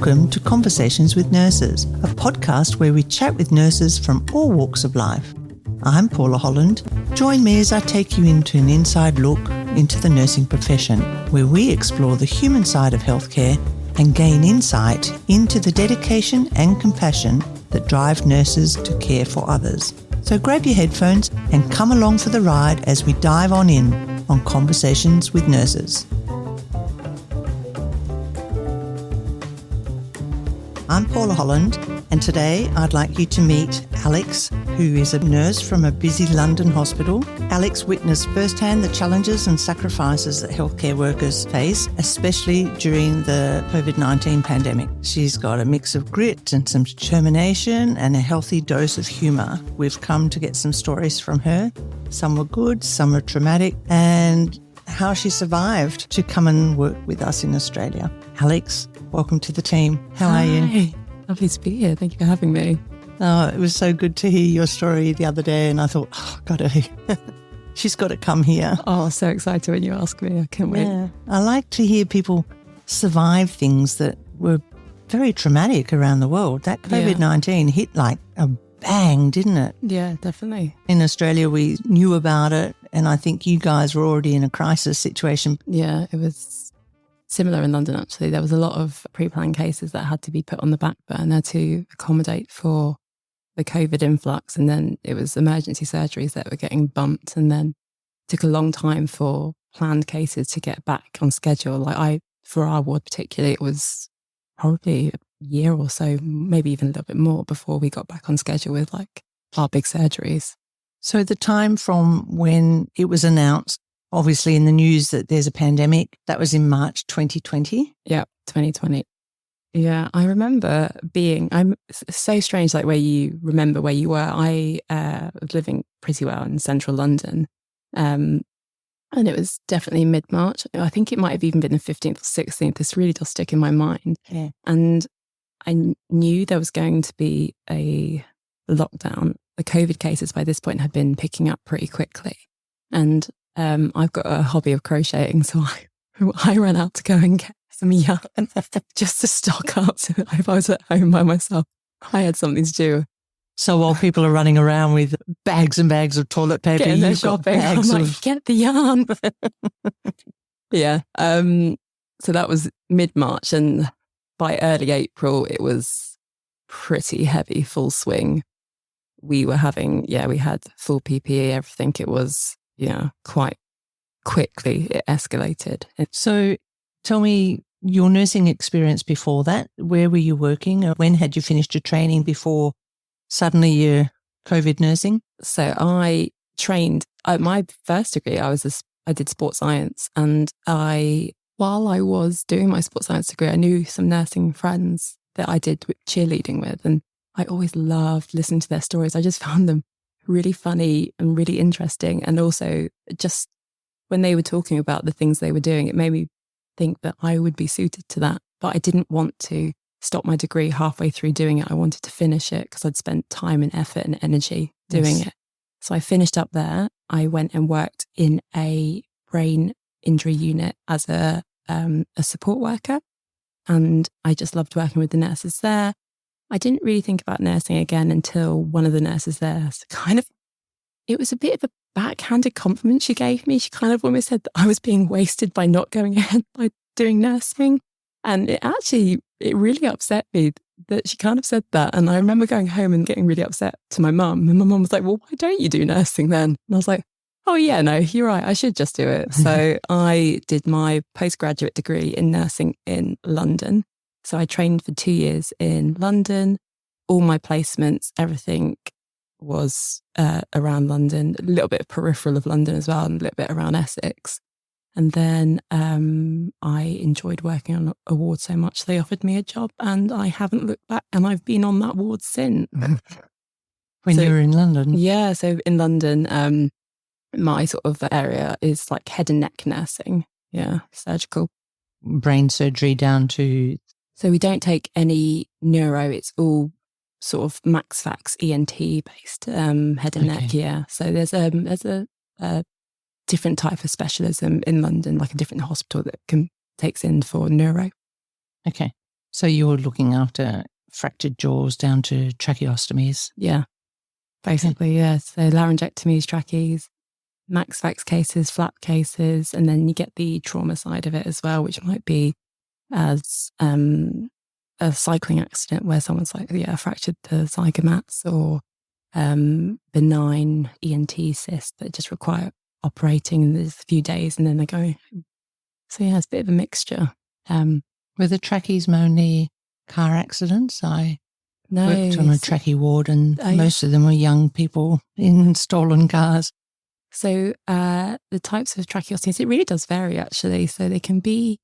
Welcome to Conversations with Nurses, a podcast where we chat with nurses from all walks of life. I'm Paula Holland. Join me as I take you into an inside look into the nursing profession, where we explore the human side of healthcare and gain insight into the dedication and compassion that drive nurses to care for others. So grab your headphones and come along for the ride as we dive on in on Conversations with Nurses. I'm Paula Holland, and today I'd like you to meet Alex, who is a nurse from a busy London hospital. Alex witnessed firsthand the challenges and sacrifices that healthcare workers face, especially during the COVID-19 pandemic. She's got a mix of grit and some determination and a healthy dose of humour. We've come to get some stories from her. Some were good, some were traumatic, and how she survived to come and work with us in Australia. Alex, welcome to the team. How are you? Hi, lovely to be here. Thank you for having me. Oh, it was so good to hear your story the other day, and I thought, she's got to come here. Oh, so excited when you ask me. I can't wait. Yeah. I like to hear people survive things that were very traumatic around the world. That COVID-19 hit like a bang, didn't it? Yeah, definitely. In Australia, we knew about it, and I think you guys were already in a crisis situation. Yeah, it was similar in London, actually. There was a lot of pre-planned cases that had to be put on the back burner to accommodate for the COVID influx. And then it was emergency surgeries that were getting bumped. And then it took a long time for planned cases to get back on schedule. For our ward particularly, it was probably a year or so, maybe even a little bit more before we got back on schedule with our big surgeries. So the time from when it was announced, obviously in the news, that there's a pandemic, that was in March 2020? Yeah, 2020. Yeah, I remember I'm so strange, where you remember where you were. I was living pretty well in central London. And it was definitely mid-March. I think it might have even been the 15th or 16th. This really does stick in my mind. Yeah. And I knew there was going to be a lockdown. The COVID cases by this point had been picking up pretty quickly. And I've got a hobby of crocheting, so I ran out to go and get some yarn just to stock up. So if I was at home by myself, I had something to do. So while people are running around with bags and bags of toilet paper, getting their you've got shopping, bags I'm get the yarn. Yeah. So that was mid-March, and by early April, it was pretty heavy, full swing. We had full PPE, everything. It was, quite quickly it escalated. So tell me your nursing experience before that. Where were you working? When had you finished your training before suddenly you're COVID nursing? So I trained, my first degree, I did sports science, and while I was doing my sports science degree, I knew some nursing friends that I did cheerleading with, and I always loved listening to their stories. I just found them really funny and really interesting. And also just when they were talking about the things they were doing, it made me think that I would be suited to that. But I didn't want to stop my degree halfway through doing it. I wanted to finish it because I'd spent time and effort and energy doing it. So I finished up there. I went and worked in a brain injury unit as a support worker. And I just loved working with the nurses there. I didn't really think about nursing again until one of the nurses there it was a bit of a backhanded compliment she gave me. She kind of almost said that I was being wasted by not going ahead by doing nursing. And it really upset me that she kind of said that. And I remember going home and getting really upset to my mum. And my mum was like, well, why don't you do nursing then? And I was like, oh yeah, no, you're right. I should just do it. So I did my postgraduate degree in nursing in London. So I trained for 2 years in London. All my placements, everything was around London, a little bit of peripheral of London as well, and a little bit around Essex. And then I enjoyed working on a ward so much, they offered me a job, and I haven't looked back, and I've been on that ward since. When you were in London? Yeah, so in London, my sort of area is head and neck nursing. Yeah, surgical. Brain surgery down to... So we don't take any neuro, it's all sort of max fax ENT based head and neck. Yeah. So there's a different type of specialism in London, like a different hospital that takes in for neuro. Okay. So you're looking after fractured jaws down to tracheostomies? Yeah, basically, yeah. So laryngectomies, trachees, max fax cases, flap cases, and then you get the trauma side of it as well, which might be as a cycling accident where someone's like, fractured the zygomats, or benign ENT cysts that just require operating in a few days and then they go. So yeah, it's a bit of a mixture. Were the trachees mainly car accidents? I No, worked on a trachea ward and yeah. most of them were young people in stolen cars. So the types of tracheostomies, it really does vary actually. So they can be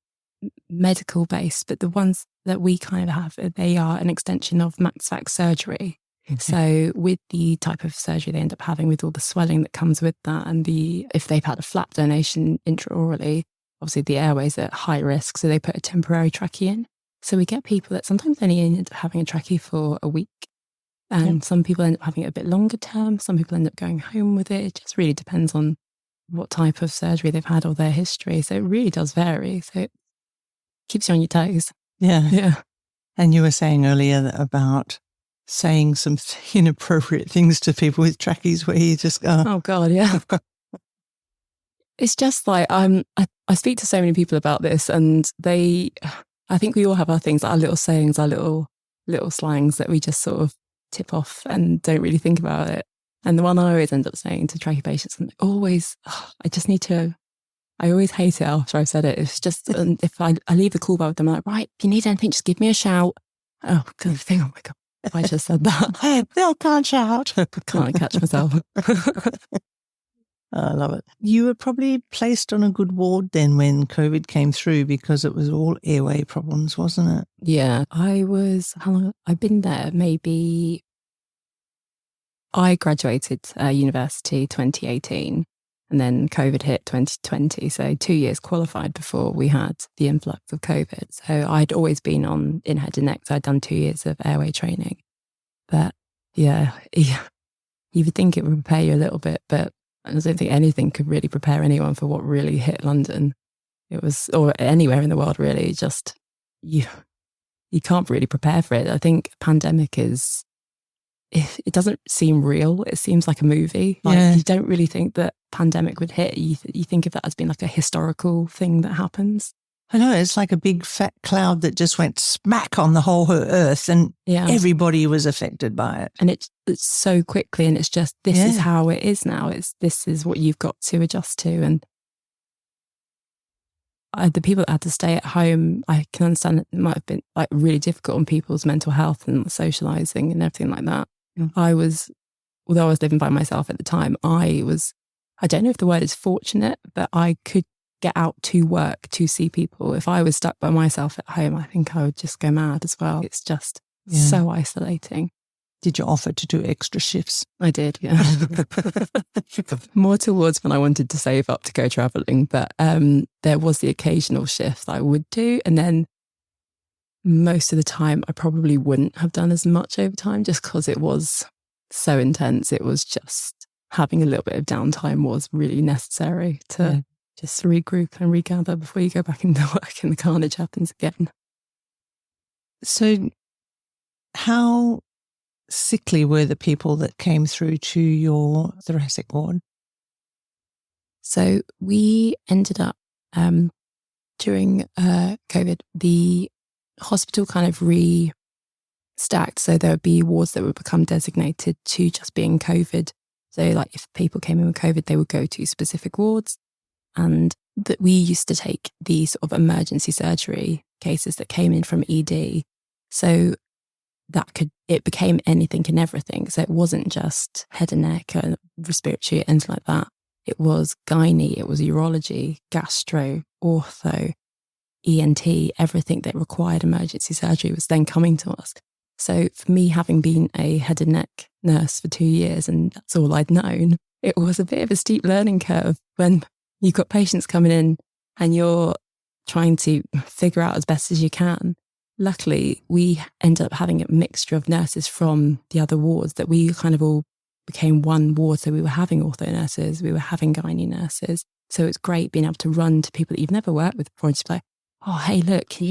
medical based, but the ones that we kind of have, they are an extension of max fax surgery. Okay. So with the type of surgery they end up having, with all the swelling that comes with that, and if they've had a flap donation intraorally, obviously the airways are at high risk, so they put a temporary trachea in. So we get people that sometimes only end up having a trachea for a week, and some people end up having it a bit longer term. Some people end up going home with it. It just really depends on what type of surgery they've had or their history. So it really does vary. So it keeps you on your toes. Yeah. And you were saying earlier about saying some inappropriate things to people with trachees where you just go, oh God, yeah. It's just like, I speak to so many people about this, and I think we all have our things, our little sayings, our little slangs that we just sort of tip off and don't really think about it. And the one I always end up saying to trachea patients, and I always hate it after I've said it. It's just, if I leave the call bar with them, I'm like, right, if you need anything, just give me a shout. Oh, God, oh my God, if I just said that. Hey, Bill can't shout. Can't catch myself. I love it. You were probably placed on a good ward then when COVID came through, because it was all airway problems, wasn't it? Yeah, I've been there maybe, I graduated university 2018. And then COVID hit 2020. So 2 years qualified before we had the influx of COVID. So I'd always been in head and neck. So I'd done 2 years of airway training. But yeah, you would think it would prepare you a little bit, but I don't think anything could really prepare anyone for what really hit London. It was, or anywhere in the world really, just you can't really prepare for it. I think pandemic it doesn't seem real. It seems like a movie. You don't really think that pandemic would hit. You think of that as being like a historical thing that happens. I know, it's like a big fat cloud that just went smack on the whole earth, and everybody was affected by it. And it's so quickly, and it's just, this is how it is now. This is what you've got to adjust to. And the people that had to stay at home, I can understand it might have been like really difficult on people's mental health and socializing and everything like that. Although I was living by myself at the time, I don't know if the word is fortunate, but I could get out to work to see people. If I was stuck by myself at home, I think I would just go mad as well. It's just so isolating. Did you offer to do extra shifts? I did, yeah. More towards when I wanted to save up to go travelling, but there was the occasional shift that I would do. And then most of the time I probably wouldn't have done as much overtime, just because it was so intense. It was just having a little bit of downtime was really necessary to just regroup and regather before you go back into work and the carnage happens again. So how sickly were the people that came through to your thoracic ward? So we ended up, during COVID, the hospital kind of re-stacked. So there would be wards that would become designated to just being COVID. So like if people came in with COVID, they would go to specific wards. And that we used to take the sort of emergency surgery cases that came in from ED. So it became anything and everything. So it wasn't just head and neck and respiratory, anything like that. It was gynae, it was urology, gastro, ortho, ENT, everything that required emergency surgery was then coming to us. So for me, having been a head and neck nurse for 2 years, and that's all I'd known, it was a bit of a steep learning curve when you've got patients coming in and you're trying to figure out as best as you can. Luckily, we ended up having a mixture of nurses from the other wards that we kind of all became one ward. So we were having ortho nurses, we were having gynae nurses. So it's great being able to run to people that you've never worked with before and just be like, oh, hey, look, can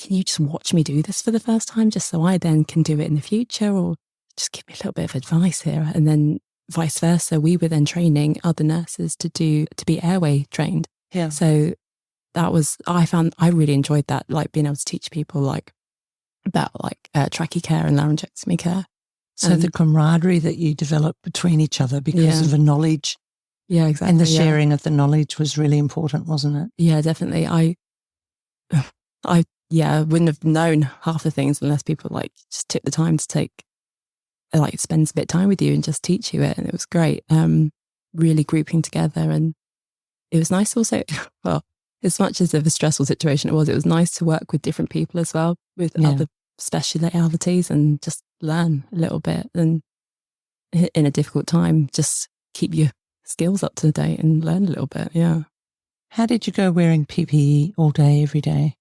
can you just watch me do this for the first time just so I then can do it in the future, or just give me a little bit of advice here? And then vice versa, we were then training other nurses to be airway trained. Yeah. So that was, I really enjoyed that, like being able to teach people like about like trachea care and laryngectomy care. So the camaraderie that you developed between each other because of the knowledge. Yeah, exactly. And the sharing of the knowledge was really important, wasn't it? Yeah, definitely. I wouldn't have known half the things unless people like just took the time to spend a bit of time with you and just teach you it. And it was great. Really grouping together. And it was nice also, well, as much as of a stressful situation it was nice to work with different people as well, with other specialities, and just learn a little bit. And in a difficult time, just keep your skills up to date and learn a little bit. Yeah. How did you go wearing PPE all day, every day?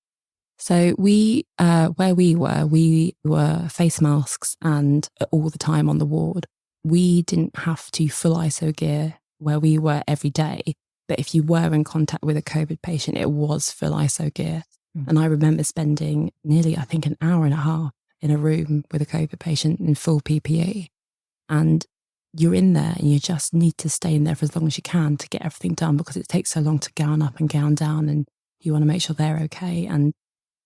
So where we were face masks and all the time on the ward. We didn't have to full ISO gear where we were every day. But if you were in contact with a COVID patient, it was full ISO gear. And I remember spending nearly, I think, an hour and a half in a room with a COVID patient in full PPE. And you're in there and you just need to stay in there for as long as you can to get everything done, because it takes so long to gown up and gown down, and you want to make sure they're okay. And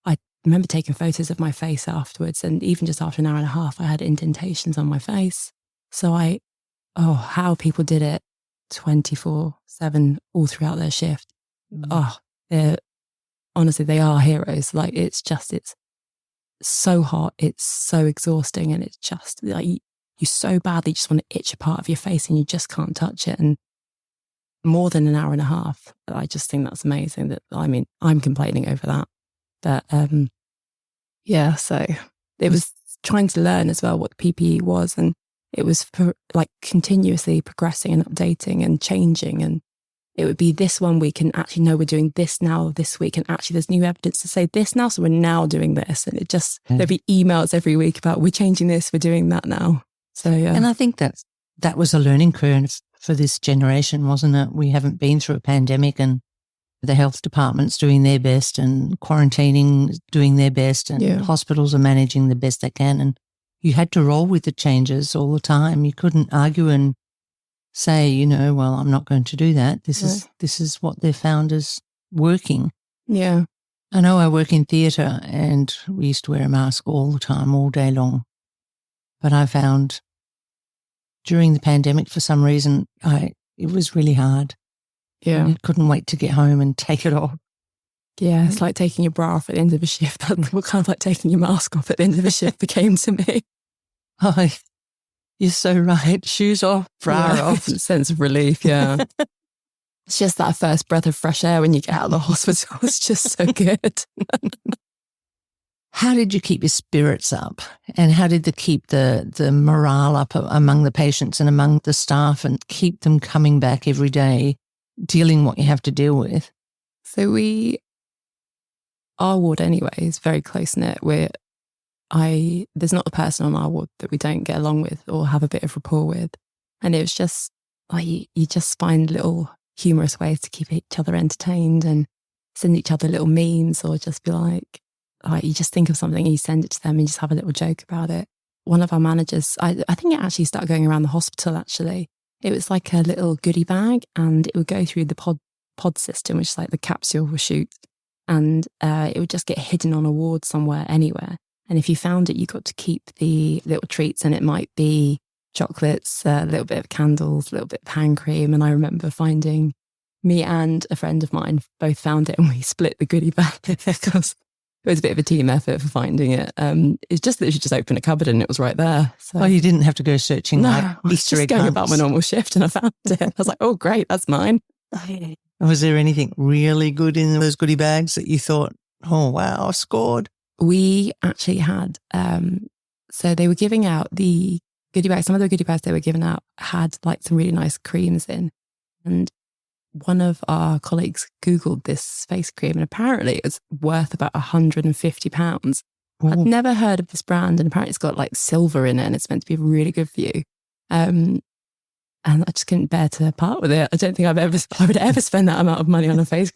I remember taking photos of my face afterwards, and even just after an hour and a half, I had indentations on my face. So how people did it 24/7 all throughout their shift. Honestly, they are heroes. Like it's so hot, it's so exhausting, and it's just like you so badly just want to itch a part of your face and you just can't touch it. And more than an hour and a half, I just think that's amazing. I'm complaining over that. But so it was trying to learn as well what the PPE was, and it was continuously progressing and updating and changing. And it would be this one week, and actually, no, we're doing this now this week. And actually, there's new evidence to say this now. So we're now doing this. And there'd be emails every week about, we're changing this, we're doing that now. So, yeah. And I think that was a learning curve for this generation, wasn't it? We haven't been through a pandemic, and the health department's doing their best, and quarantining doing their best, and hospitals are managing the best they can. And you had to roll with the changes all the time. You couldn't argue and say, well, I'm not going to do that. This is what they found as working. Yeah. I know I work in theatre, and we used to wear a mask all the time, all day long. But I found during the pandemic, for some reason, it was really hard. Yeah. I couldn't wait to get home and take it off. Yeah, it's like taking your bra off at the end of a shift. That's kind of like taking your mask off at the end of a shift became to me. Oh, you're so right. Shoes off, bra off. Sense of relief, yeah. It's just that first breath of fresh air when you get out of the hospital. It's just so good. How did you keep your spirits up, and how did they keep the morale up among the patients and among the staff, and keep them coming back every day, dealing what you have to deal with? So our ward anyway is very close-knit. There's not a person on our ward that we don't get along with or have a bit of rapport with. And it was just like, you just find little humorous ways to keep each other entertained, and send each other little memes, or just be like you just think of something and you send it to them and just have a little joke about it. One of our managers, I think it actually started going around the hospital actually. It was like a little goodie bag, and it would go through the pod system, which is like the capsule chute, and it would just get hidden on a ward somewhere, anywhere. And if you found it, you got to keep the little treats, and it might be chocolates, a little bit of candles, a little bit of hand cream. And I remember finding, me and a friend of mine both found it, and we split the goodie bag because it was a bit of a team effort for finding it. It's just that you just open a cupboard and it was right there. So. Oh, you didn't have to go searching like Easter egg hunts. I was just going about my normal shift and I found it. I was like, oh, great, that's mine. Was there anything really good in those goodie bags that you thought, oh, wow, I scored? We actually had, so they were giving out the goodie bags. Some of the goodie bags they were giving out had like some really nice creams in. And one of our colleagues Googled this face cream, and apparently it was worth about £150. Ooh. I'd never heard of this brand, and apparently it's got like silver in it, and it's meant to be really good for you. And I just couldn't bear to part with it. I don't think I would ever spend that amount of money on a face